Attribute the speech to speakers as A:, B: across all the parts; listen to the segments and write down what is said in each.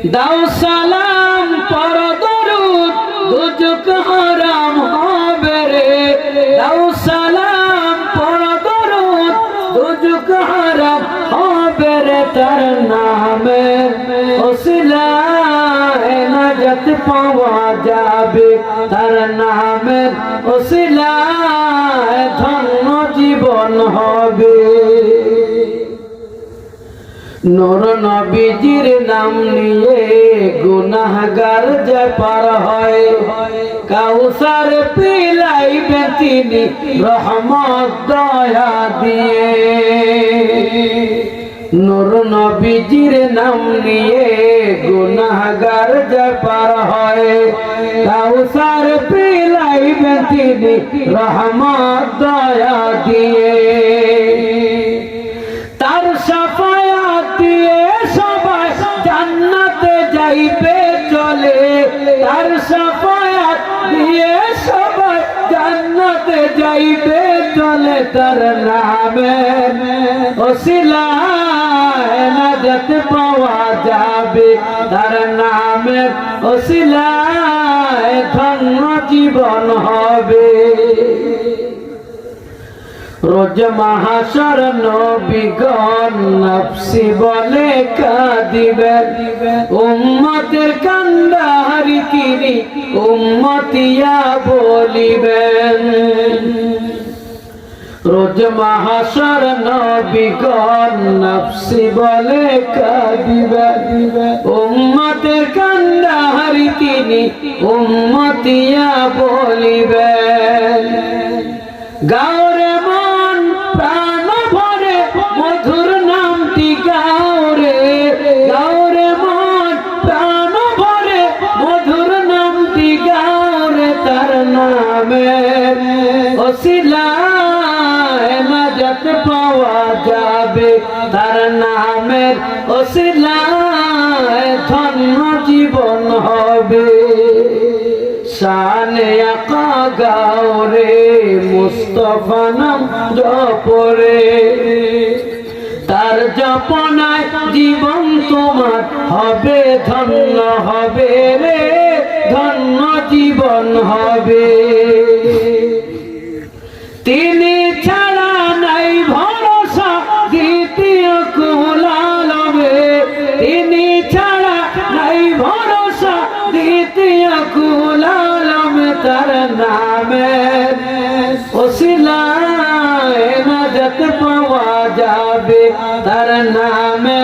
A: দাও সালাম পর দরুদ দুজক হারাম হবে রে দাও সালাম পর দরুদ দুজক হারাম হবে রে তার নামে ওসিলায় নাজাত পাওয়া যাবে তার নামে ওসিলায় ধন্য জীবন হবে নূর নবীজির নাম নিয়ে গুনাহগার যে পার হয় কাউসার পিলাইবে তিনি রহমত দয়া দিয়ে নূর নবীজির নাম নিয়ে গুনাহগার যে পার হয় কাউসার পিলাইবে তিনি রহমত দয়া দিয়ে তার শাফায়াত দিয়ে সবাই জান্নাতে যাইবে চলে তার শাফায়াত দিয়ে সবাই জান্নাতে যাইবে চলে তার নামে ওসিলায় নাজাত পাওয়া যাবে তার নামে ওসিলায় ধন্য জীবন হবে রোজ মাহাশর নবীগণ নফসি বলে কাঁদিবেন উম্মতের কান্দারি কিনি উম্মতিয়া বলিবেন রোজ মাহাশর নবীগণ নফসি বলে কাঁদিবেন উম্মতের কান্দারি কিনি উম্মতিয়া বলিবেন গাওরে মন প্রাণ ভরে মধুর নামটি গাওরে গাওরে মন প্রাণ ভরে মধুর নামটি গাওরে তার নামে ওসিলায় নাজাত পাওয়া যাবে তার নামের ওসিলায় ধন্য জীবন হবে শানে আকা গাওরে মুস্তাফা নাম জপরে তার জপনায় জীবন তোমার হবে ধন্য হবে রে ধন্য জীবন হবে তিনি ছাড়া নাই ভরসা দ্বিতীয় কুল আলমে তিনি ছাড়া নাই ভরসা দ্বিতীয় কুল আলমে তার নামে ওসিলায় নাজাত পাওয়া যাবে তার নামে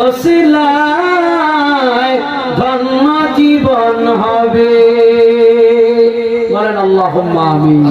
A: ওসিলায় ধন্য জীবন হবে বলেন আল্লাহুম্মা আমিন।